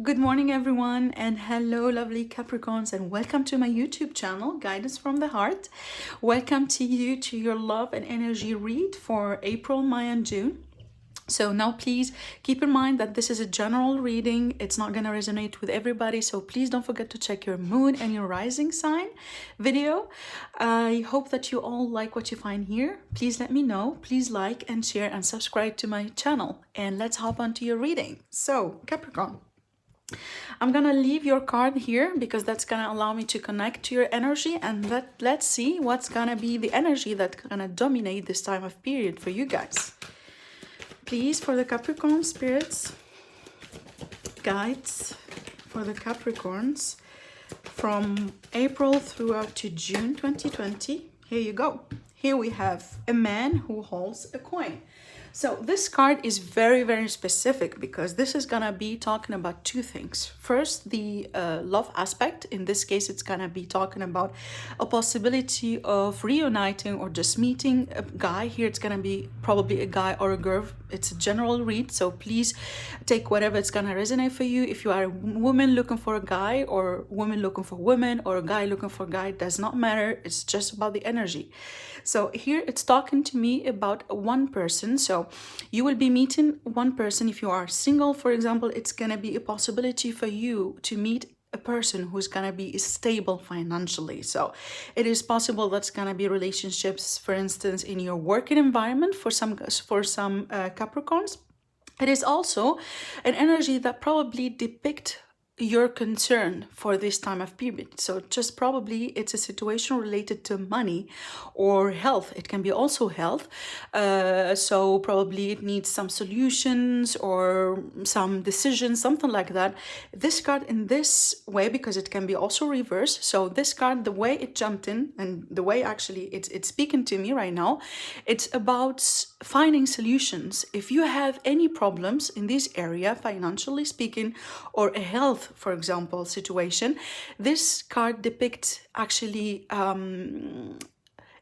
Good morning, everyone, and hello, lovely Capricorns, and welcome to my YouTube channel, Guidance from the Heart. Welcome to you to your love and energy read for April, May, and June. So now please keep in mind that this is a general reading. It's not going to resonate with everybody. So please don't forget to check your moon and your rising sign video. I hope that you all like what you find here. Please let me know. Please like and share and subscribe to my channel. And let's hop on to your reading. So Capricorn, I'm gonna leave your card here because that's gonna allow me to connect to your energy, and let's see what's gonna be the energy that's gonna dominate this time of period for you guys. Please, for the Capricorn spirits, guides for the Capricorns from April throughout to June 2020. Here you go. Here we have a man who holds a coin. So this card is very, very specific because this is gonna be talking about two things. First, the love aspect. In this case, it's gonna be talking about a possibility of reuniting or just meeting a guy. Here, it's gonna be probably a guy or a girl. It's a general read, so please take whatever it's gonna resonate for you. If you are a woman looking for a guy, or woman looking for women, or a guy looking for a guy, it does not matter. It's just about the energy. So here it's talking to me about one person. So you will be meeting one person. If you are single, for example, it's gonna be a possibility for you to meet a person who's gonna be stable financially. So it is possible that's gonna be relationships, for instance, in your working environment for some Capricorns. It is also an energy that probably depict your concern for this time of period. So just probably it's a situation related to money or health. It can be also health. So probably it needs some solutions or some decisions, something like that. This card in this way, because it can be also reversed. So this card, the way it jumped in and the way actually it's speaking to me right now, it's about finding solutions. If you have any problems in this area, financially speaking, or a health, for example, situation, this card depicts actually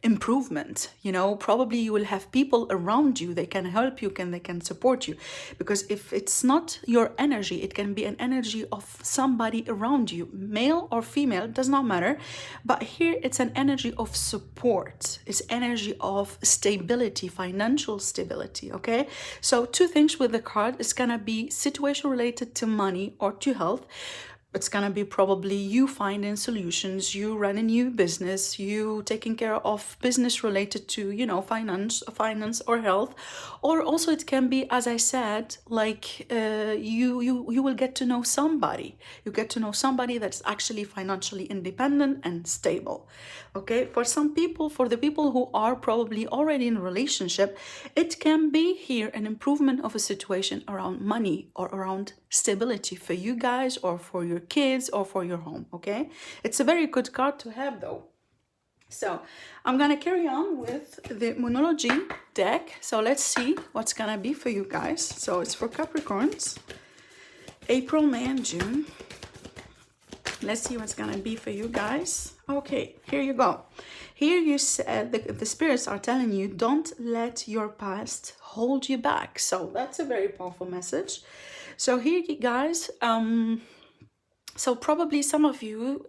improvement. You know, probably you will have people around you, they can help you, they can support you, because if it's not your energy, it can be an energy of somebody around you, male or female, does not matter. But here it's an energy of support, it's energy of stability, financial stability. Okay, so two things with the card. It's gonna be situation related to money or to health. It's gonna be probably you finding solutions, you run a new business, you taking care of business related to, you know, finance or health. Or also it can be, as I said, like you will get to know somebody. You get to know somebody that's actually financially independent and stable. Okay, for some people, for the people who are probably already in a relationship, it can be here an improvement of a situation around money or around stability for you guys or for your kids or for your home. Okay, it's a very good card to have though. So I'm gonna carry on with the Moonology deck. So let's see what's gonna be for you guys. So it's for Capricorns, April, May, and June. Let's see what's gonna be for you guys. Okay, here you go. Here you said the spirits are telling you, don't let your past hold you back. So that's a very powerful message. So here you guys, so probably some of you,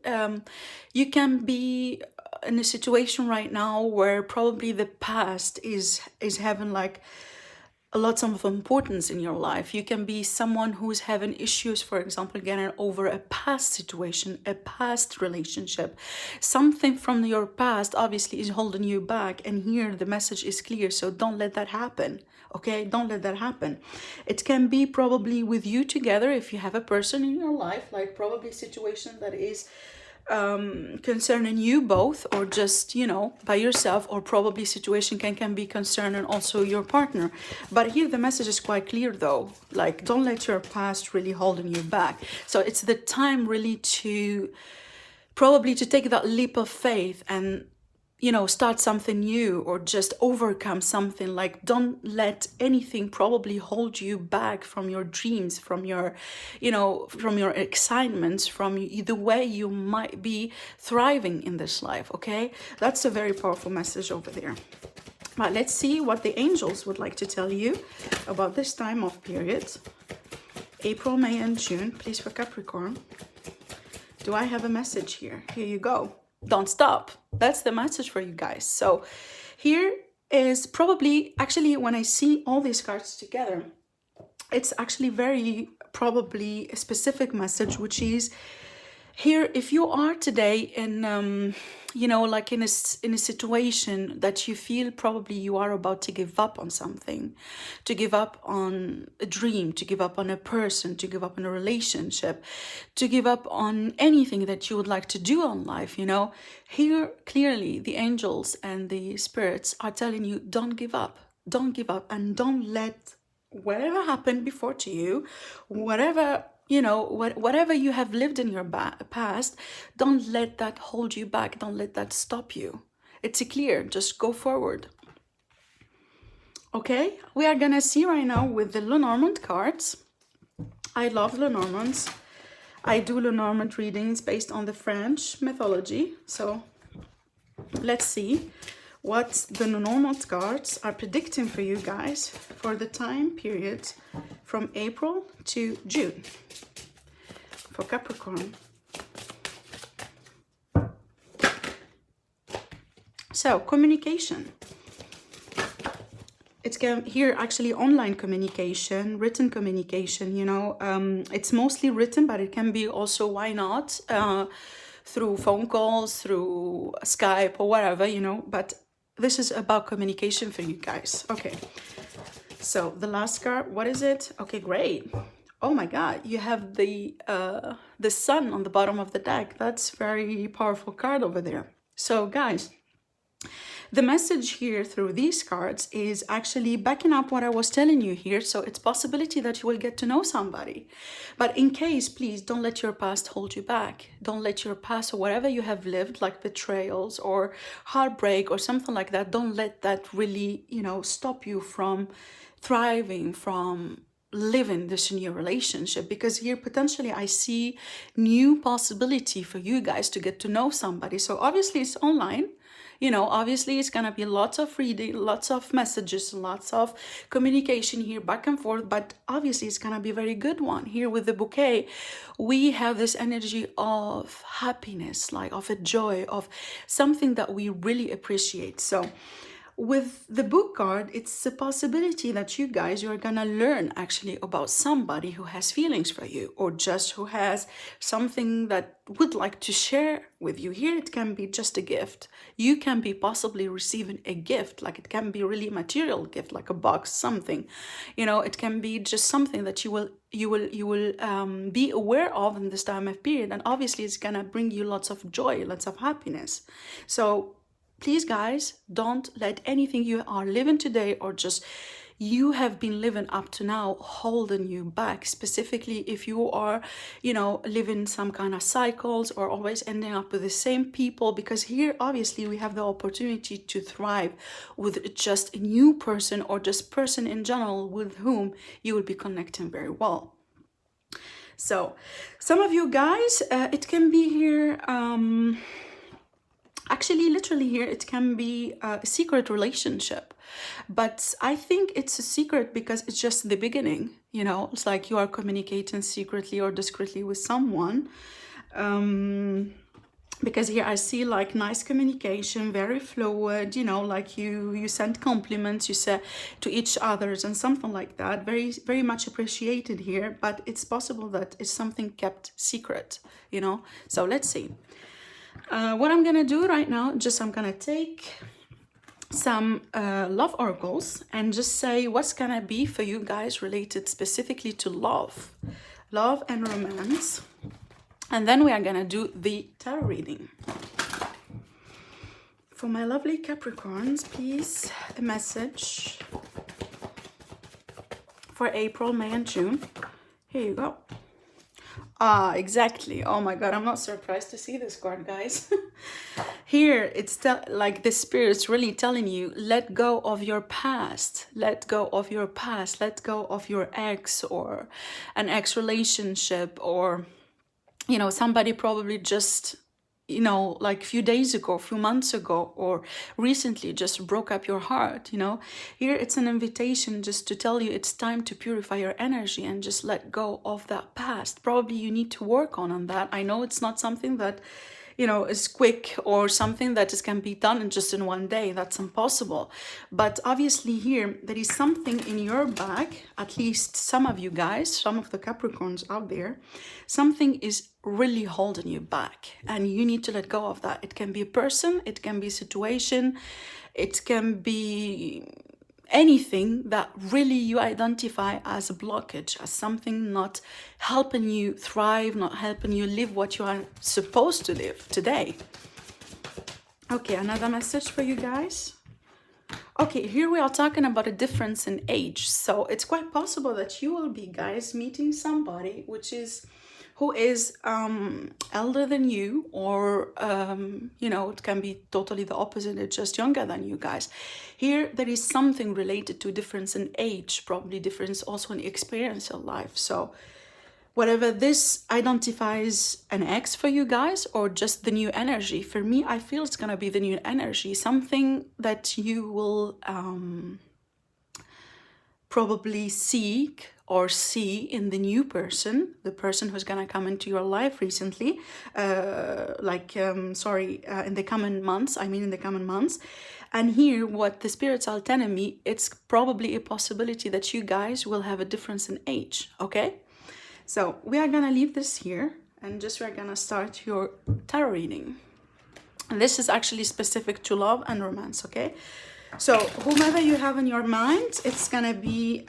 you can be in a situation right now where probably the past is having like a lot of importance in your life. You can be someone who's having issues, for example, getting over a past situation, a past relationship. Something from your past obviously is holding you back, and here the message is clear. So don't let that happen. Okay, don't let that happen. It can be probably with you together if you have a person in your life, like probably a situation that is concerning you both, or just, you know, by yourself, or probably situation can be concerning also your partner. But here the message is quite clear though, like don't let your past really holding you back. So it's the time really to probably to take that leap of faith and, you know, start something new or just overcome something. Like don't let anything probably hold you back from your dreams, from your, you know, from your excitements, from the way you might be thriving in this life. Okay, that's a very powerful message over there. But let's see what the angels would like to tell you about this time of period. April, May, and June, please, for Capricorn. Do I have a message here? Here you go. Don't stop. That's the message for you guys. So here is probably, actually, when I see all these cards together, it's actually very probably a specific message, which is here, if you are today in, you know, like in a situation that you feel probably you are about to give up on something, to give up on a dream, to give up on a person, to give up on a relationship, to give up on anything that you would like to do in life, you know, here clearly the angels and the spirits are telling you, don't give up, and don't let whatever happened before to you, whatever, you know, whatever you have lived in your past, don't let that hold you back. Don't let that stop you. It's clear. Just go forward. Okay, we are gonna see right now with the Lenormand cards. I love Lenormands. I do Lenormand readings based on the French mythology. So let's see what the Lenormand cards are predicting for you guys for the time period from April to June for Capricorn. So communication. It's here actually online communication, written communication, you know, it's mostly written, but it can be also, why not, through phone calls, through Skype or whatever, you know, but this is about communication for you guys. Okay, so the last card, what is it? Okay, great. Oh my God, you have the sun on the bottom of the deck. That's very powerful card over there. So guys, the message here through these cards is actually backing up what I was telling you here. So it's possibility that you will get to know somebody. But in case, please don't let your past hold you back. Don't let your past or whatever you have lived, like betrayals or heartbreak or something like that, don't let that really, you know, stop you from thriving, from living this new relationship. Because here potentially I see new possibility for you guys to get to know somebody. So obviously it's online. You know, obviously it's gonna be lots of reading, lots of messages, lots of communication here back and forth, but obviously it's gonna be a very good one. Here with the bouquet, we have this energy of happiness, like of a joy, of something that we really appreciate. So with the book card, it's a possibility that you guys, you're gonna learn actually about somebody who has feelings for you, or just who has something that would like to share with you. Here it can be just a gift. You can be possibly receiving a gift, like it can be really material gift, like a box, something, you know, it can be just something that you will be aware of in this time of period, and obviously it's gonna bring you lots of joy, lots of happiness. So please guys, don't let anything you are living today or just you have been living up to now holding you back, specifically if you are, you know, living some kind of cycles or always ending up with the same people, because here obviously we have the opportunity to thrive with just a new person or just person in general with whom you will be connecting very well. So some of you guys, it can be here, actually, literally here, it can be a secret relationship, but I think it's a secret because it's just the beginning, you know, it's like you are communicating secretly or discreetly with someone, because here I see like nice communication, very fluid, you know, like you send compliments, you say to each others and something like that, very much appreciated here, but it's possible that it's something kept secret, you know. So let's see. What I'm gonna do right now, just I'm gonna take some love oracles and just say what's gonna be for you guys related specifically to love and romance, and then we are gonna do the tarot reading. For my lovely Capricorns, please, a message for April, May, and June. Here you go. Ah, exactly. Oh my God, I'm not surprised to see this card, guys. Here, it's like the spirit's really telling you, let go of your past. Let go of your past. Let go of your ex or an ex relationship, or, you know, somebody probably just, you know, like a few days ago, a few months ago, or recently just broke up your heart, you know. Here it's an invitation just to tell you it's time to purify your energy and just let go of that past. Probably you need to work on that. I know it's not something that, you know, is quick or something that can be done in just in one day. That's impossible. But obviously here there is something in your back, at least some of you guys, some of the Capricorns out there, something is really holding you back and you need to let go of that. It can be a person, it can be a situation, it can be anything that really you identify as a blockage, as something not helping you thrive, not helping you live what you are supposed to live today. Okay, another message for you guys. Okay, here we are talking about a difference in age. So it's quite possible that you will be, guys, meeting somebody who is elder than you, or you know, it can be totally the opposite, it's just younger than you guys. Here there is something related to difference in age, probably difference also in experience of life. So whatever this identifies an X for you guys, or just the new energy, for me I feel it's gonna be the new energy, something that you will probably seek or see in the new person, the person who's gonna come into your life recently, in the coming months, in the coming months. And here, what the spirits are telling me, it's probably a possibility that you guys will have a difference in age, okay? So we are gonna leave this here, and just we're gonna start your tarot reading. And this is actually specific to love and romance, okay? So whomever you have in your mind, it's gonna be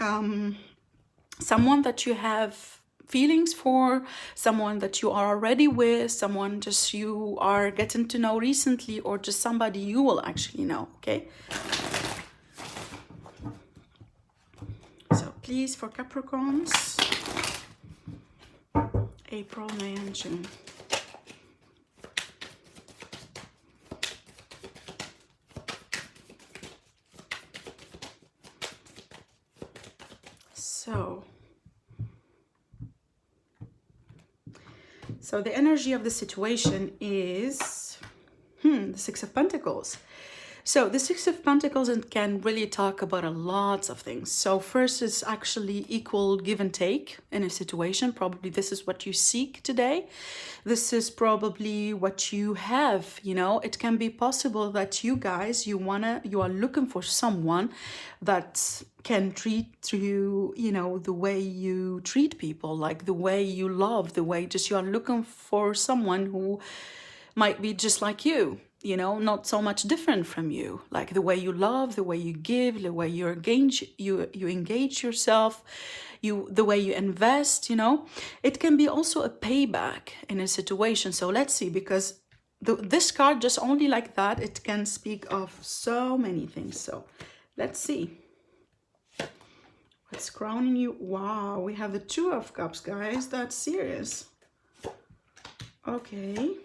someone that you have feelings for, someone that you are already with, someone just you are getting to know recently, or just somebody you will actually know, okay? So please, for Capricorns, April, May, and June. So the energy of the situation is the Six of Pentacles. So the Six of Pentacles can really talk about a lot of things. So first is actually equal give and take in a situation. Probably this is what you seek today. This is probably what you have, you know. It can be possible that you guys, you are looking for someone that can treat you, you know, the way you treat people, like the way you love, the way just you are looking for someone who might be just like you know, not so much different from you, like the way you love, the way you give, the way you engage yourself, the way you invest, you know. It can be also a payback in a situation. So let's see, because this card just only like that, it can speak of so many things. So let's see what's crowning you. Wow, we have the Two of Cups, guys. That's serious. Okay.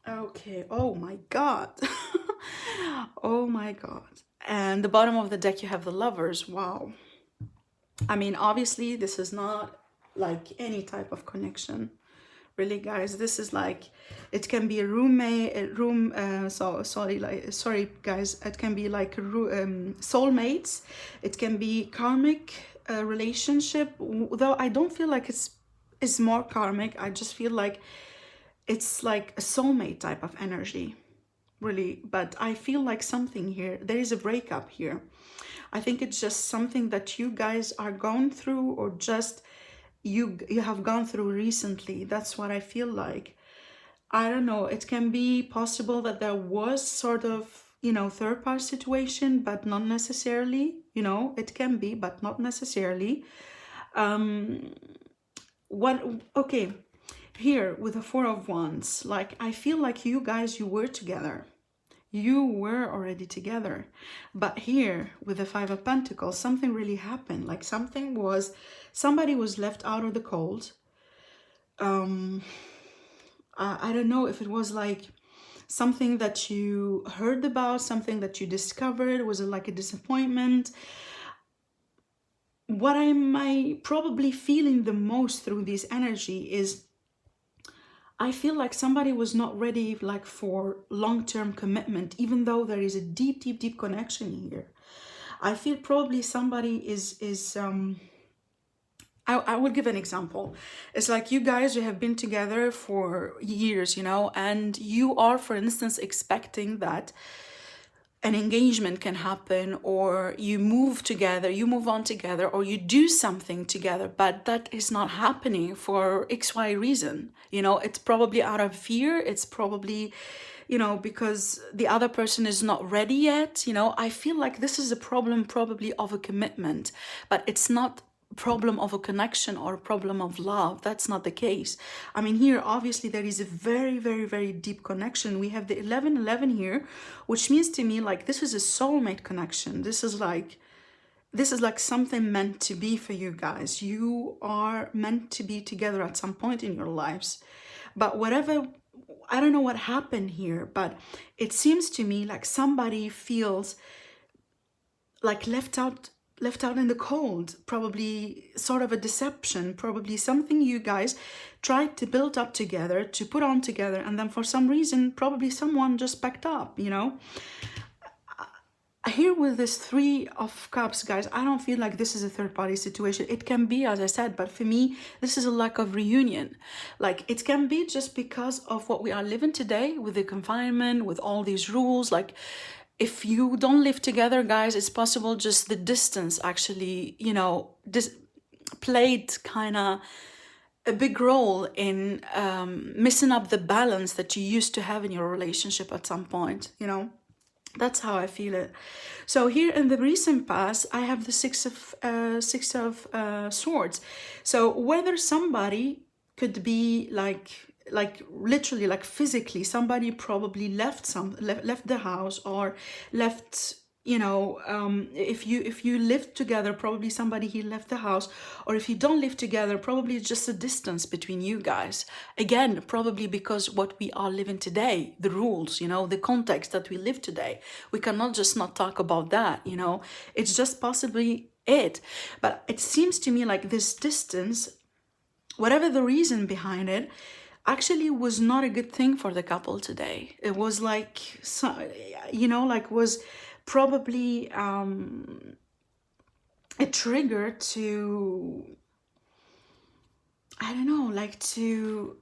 Okay, oh my God. Oh my God. And the bottom of the deck, you have the Lovers. Wow. I mean, obviously, this is not like any type of connection. Really, guys, this is like, it can be a roommate, sorry, guys, it can be like soulmates. It can be karmic relationship, though I don't feel like it's more karmic. I just feel like it's like a soulmate type of energy, really. But I feel like something here, there is a breakup here. I think it's just something that you guys are going through, or just you have gone through recently. That's what I feel like. I don't know, it can be possible that there was sort of, you know, third party situation, but not necessarily, you know. It can be, but not necessarily. Okay, here with the Four of Wands, like I feel like you guys, you were together, you were already together, but here with the Five of Pentacles, something really happened. Like somebody was left out of the cold. I don't know if it was like something that you heard about, something that you discovered. Was it like a disappointment? what am I probably feeling the most through this energy is I feel like somebody was not ready like for long-term commitment, even though there is a deep, deep, deep connection here. I feel probably somebody I would give an example. It's like you guys, you have been together for years, you know, and you are, for instance, expecting that an engagement can happen, or you move together, you move on together, or you do something together, but that is not happening for XY reason. You know, it's probably out of fear. It's probably, you know, because the other person is not ready yet. You know, I feel like this is a problem probably of a commitment, but it's not problem of a connection or a problem of love. That's not the case. I mean, here obviously there is a very, very, very deep connection. We have the 1111 here, which means to me like this is a soulmate connection. This is like something meant to be for you guys. You are meant to be together at some point in your lives. But whatever, I don't know what happened here, but it seems to me like somebody feels like left out in the cold, probably sort of a deception, probably something you guys tried to build up together, to put on together, and then for some reason probably someone just packed up, you know. Here with this 3 of Cups, guys, I don't feel like this is a third-party situation. It can be, as I said, but for me this is a lack of reunion. Like, it can be just because of what we are living today with the confinement, with all these rules. Like, if you don't live together, guys, it's possible just the distance actually, you know, played kind of a big role in messing up the balance that you used to have in your relationship at some point, you know. That's how I feel it. So here in the recent past, I have the six of Swords. So whether somebody could be like literally, like physically, somebody probably left the house, or left, you know, if you live together, probably somebody he left the house. Or if you don't live together, probably it's just a distance between you guys. Again, probably because what we are living today, the rules, you know, the context that we live today, we cannot just not talk about that, you know. It's just possibly it. But it seems to me like this distance, whatever the reason behind it, actually was not a good thing for the couple today. It was like, you know, like was probably a trigger to, I don't know, like to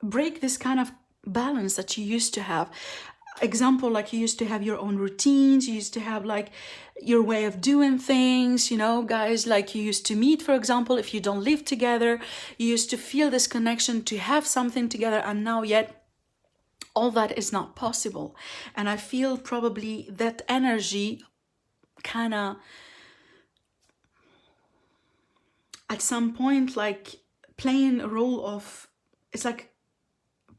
break this kind of balance that you used to have. Example, like you used to have your own routines, you used to have like your way of doing things, you know, guys, like you used to meet, for example, if you don't live together, you used to feel this connection to have something together, and now yet all that is not possible. And I feel probably that energy kind of at some point like playing a role of, it's like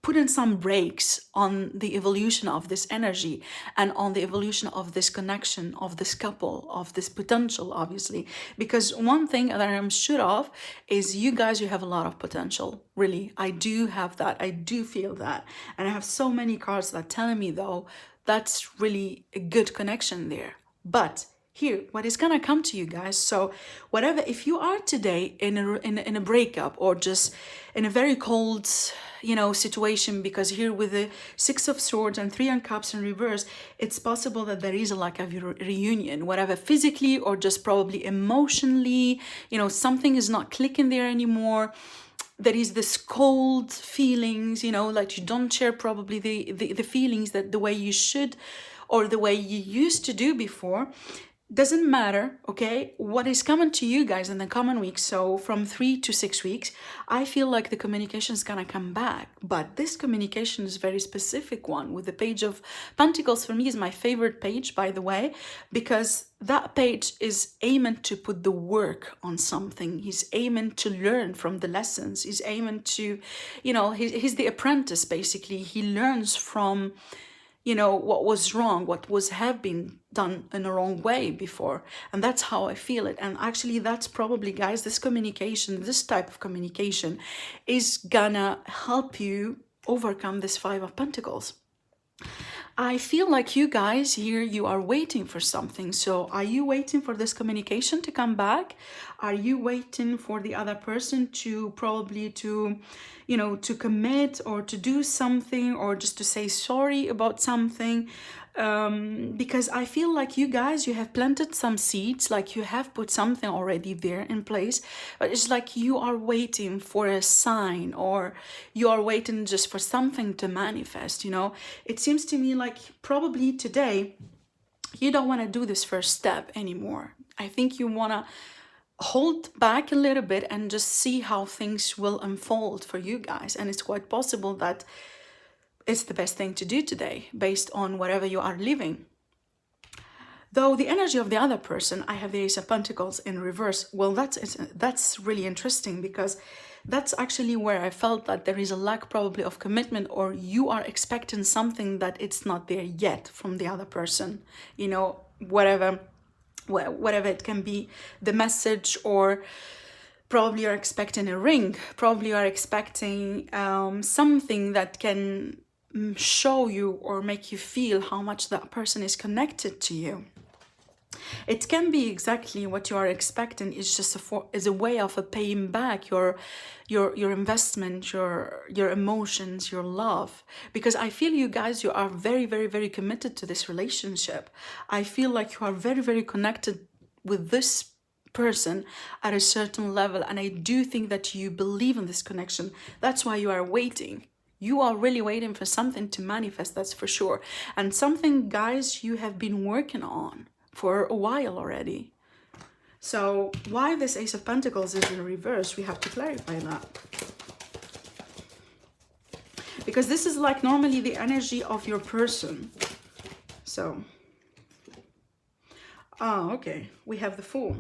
putting some brakes on the evolution of this energy and on the evolution of this connection, of this couple, of this potential, obviously. Because one thing that I am sure of is you guys, you have a lot of potential. Really, I do have that. I do feel that. And I have so many cards that are telling me, though, that's really a good connection there. But here, what is gonna come to you guys, so whatever, if you are today in a breakup, or just in a very cold, you know, situation, because here with the 6 of Swords and 3 of Cups in reverse, it's possible that there is a lack of reunion, whatever, physically or just probably emotionally, you know, something is not clicking there anymore. There is this cold feelings, you know, like you don't share probably the feelings that the way you should, or the way you used to do before. Doesn't matter, okay? What is coming to you guys in the coming weeks, so from 3 to 6 weeks, I feel like the communication is gonna come back. But this communication is a very specific one. With the Page of Pentacles, for me, is my favorite page, by the way, because that page is aiming to put the work on something. He's aiming to learn from the lessons. He's aiming to, you know, he's the apprentice, basically. He learns from, you know, what was wrong, what have been done in a wrong way before. And that's how I feel it. And actually that's probably, guys, this communication, this type of communication is gonna help you overcome this 5 of Pentacles. I feel like you guys here, you are waiting for something. So are you waiting for this communication to come back? Are you waiting for the other person to probably to, you know, to commit or to do something or just to say sorry about something? Because I feel like you guys, you have planted some seeds, like you have put something already there in place, but it's like you are waiting for a sign, or you are waiting just for something to manifest, you know. It seems to me like probably today you don't want to do this first step anymore. I think you want to hold back a little bit and just see how things will unfold for you guys, and it's quite possible that it's the best thing to do today based on whatever you are living. Though the energy of the other person, I have the Ace of Pentacles in reverse. Well, that's really interesting, because that's actually where I felt that there is a lack probably of commitment, or you are expecting something that it's not there yet from the other person. You know, whatever it can be, the message, or probably you're expecting a ring. Probably you're expecting something that can show you or make you feel how much that person is connected to you. It can be exactly what you are expecting. It's just a way of paying back your investment, your emotions, your love. Because I feel you guys, you are very, very, very committed to this relationship. I feel like you are very, very connected with this person at a certain level, and I do think that you believe in this connection. That's why you are waiting. You are really waiting for something to manifest, that's for sure. And something, guys, you have been working on for a while already. So why this Ace of Pentacles is in reverse, we have to clarify that. Because this is like normally the energy of your person. So, okay, we have the Fool.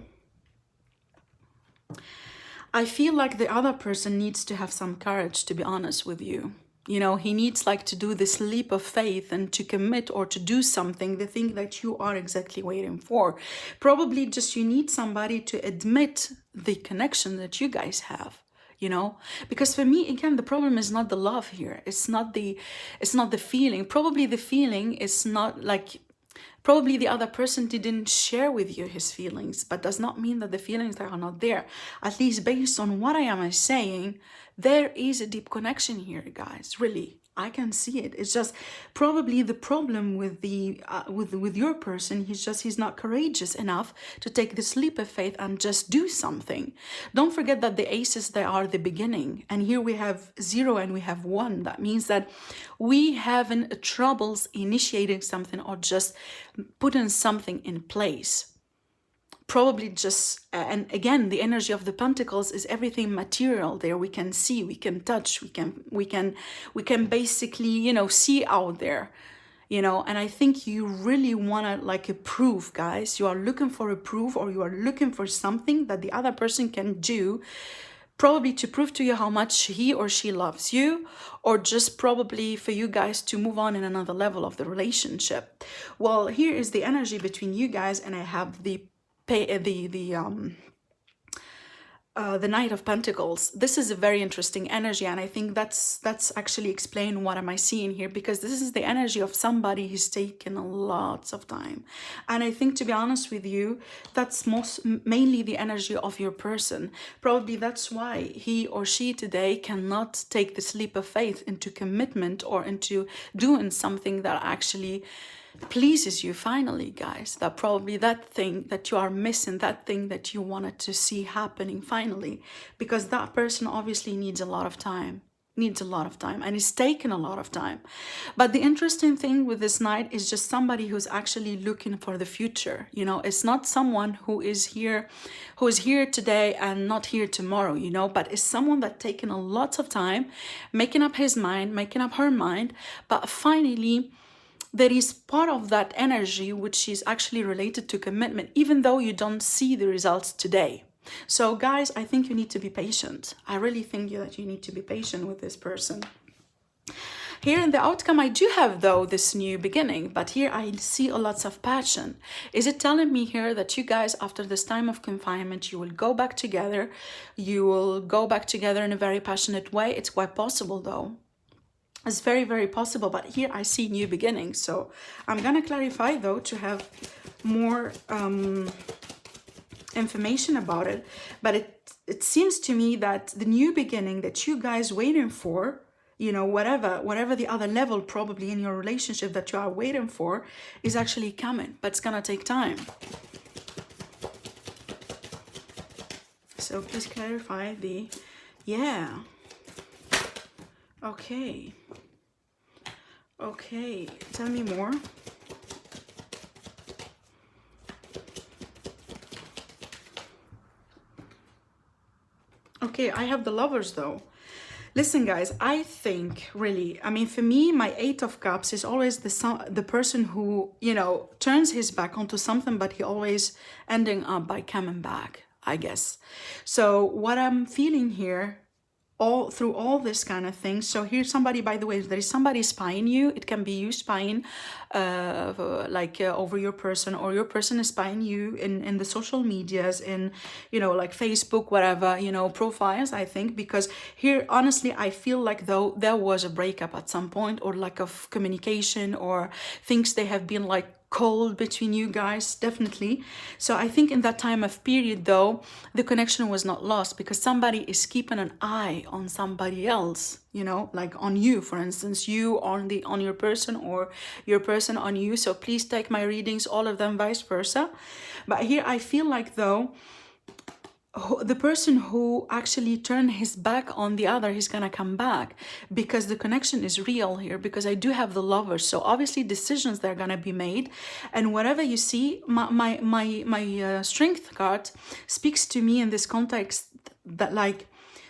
I feel like the other person needs to have some courage, to be honest with you. You know, he needs like to do this leap of faith and to commit or to do something, the thing that you are exactly waiting for. Probably just you need somebody to admit the connection that you guys have, you know. Because for me, again, the problem is not the love here. It's not the feeling. Probably the feeling is not like, probably the other person didn't share with you his feelings, but does not mean that the feelings are not there. At least based on what I am saying, there is a deep connection here, guys. Really, I can see it. It's just probably the problem with the with your person. He's not courageous enough to take this leap of faith and just do something. Don't forget that the aces, they are the beginning, and here we have 0 and we have 1. That means that we having troubles initiating something or just putting something in place. Probably just, and again, the energy of the Pentacles is everything material there. We can see, we can touch, we can basically, you know, see out there, you know. And I think you really want to like a proof, guys. You are looking for a proof, or you are looking for something that the other person can do, probably to prove to you how much he or she loves you, or just probably for you guys to move on in another level of the relationship. Well, here is the energy between you guys, and I have the Knight of Pentacles. This is a very interesting energy, and I think that's actually explain what am I seeing here, because this is the energy of somebody who's taken lots of time. And I think, to be honest with you, that's mainly the energy of your person. Probably that's why he or she today cannot take this leap of faith into commitment or into doing something that actually pleases you finally, guys. That probably that thing that you are missing, that thing that you wanted to see happening finally, because that person obviously needs a lot of time, and it's taken a lot of time. But the interesting thing with this Knight is just somebody who's actually looking for the future. You know, it's not someone who is here today and not here tomorrow, you know, but it's someone that taken a lot of time making up his mind, making up her mind, but finally there is part of that energy which is actually related to commitment, even though you don't see the results today. So guys, I think you need to be patient. I really think that you need to be patient with this person. Here in the outcome, I do have, though, this new beginning, but here I see a lots of passion. Is it telling me here that you guys, after this time of confinement, you will go back together? You will go back together in a very passionate way? It's quite possible, though. It's very, very possible, but here I see new beginnings. So I'm gonna clarify though to have more information about it. But it seems to me that the new beginning that you guys waiting for, you know, whatever the other level probably in your relationship that you are waiting for is actually coming, but it's gonna take time. So please clarify the, yeah. Okay. Okay, tell me more. Okay, I have the Lovers though. Listen, guys, I think really, I mean, for me, my Eight of Cups is always the person who, you know, turns his back onto something, but he always ending up by coming back, I guess. So what I'm feeling here, all through all this kind of thing. So here's somebody, by the way, there is somebody spying you. It can be you spying over your person, or your person is spying you in the social medias, in, you know, like Facebook, whatever, you know, profiles, I think, because here, honestly, I feel like though there was a breakup at some point, or lack of communication, or things they have been like cold between you guys, definitely. So I think in that time of period though, the connection was not lost, because somebody is keeping an eye on somebody else, you know, like on you, for instance, you on your person, or your person on you. So please take my readings, all of them, vice versa. But here I feel like though, the person who actually turned his back on the other, he's gonna come back, because the connection is real here, because I do have the Lovers. So obviously decisions that are gonna be made, and whatever you see, my Strength card speaks to me in this context that like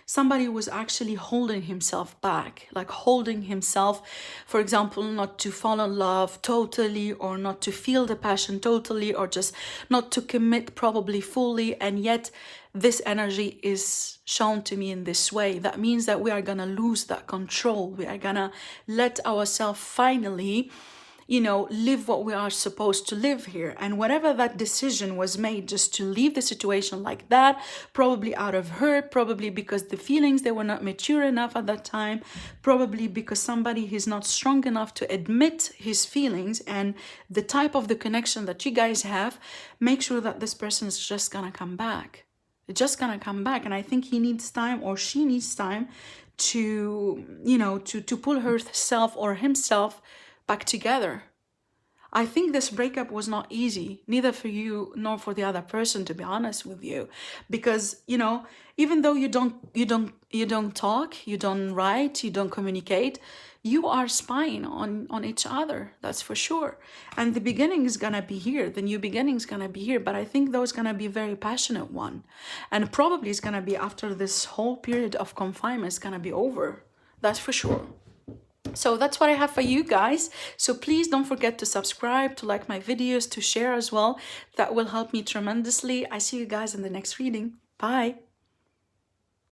somebody was actually holding himself back, like holding himself, for example, not to fall in love totally, or not to feel the passion totally, or just not to commit probably fully. And yet this energy is shown to me in this way. That means that we are gonna lose that control. We are gonna let ourselves finally, you know, live what we are supposed to live here. And whatever that decision was made just to leave the situation like that, probably out of hurt, probably because the feelings, they were not mature enough at that time, probably because somebody is not strong enough to admit his feelings, and the type of the connection that you guys have, make sure that this person is just gonna come back. It's just gonna come back. And I think he needs time, or she needs time to, you know, to pull herself or himself back together. I think this breakup was not easy, neither for you nor for the other person, to be honest with you, because, you know, even though you don't talk, you don't write, you don't communicate, you are spying on each other, that's for sure. And the beginning is gonna be here, the new beginning is gonna be here, but I think though it's gonna be a very passionate one, and probably it's gonna be after this whole period of confinement is gonna be over, that's for sure. So that's what I have for you guys. So please don't forget to subscribe, to like my videos, to share as well. That will help me tremendously. I see you guys in the next reading. Bye.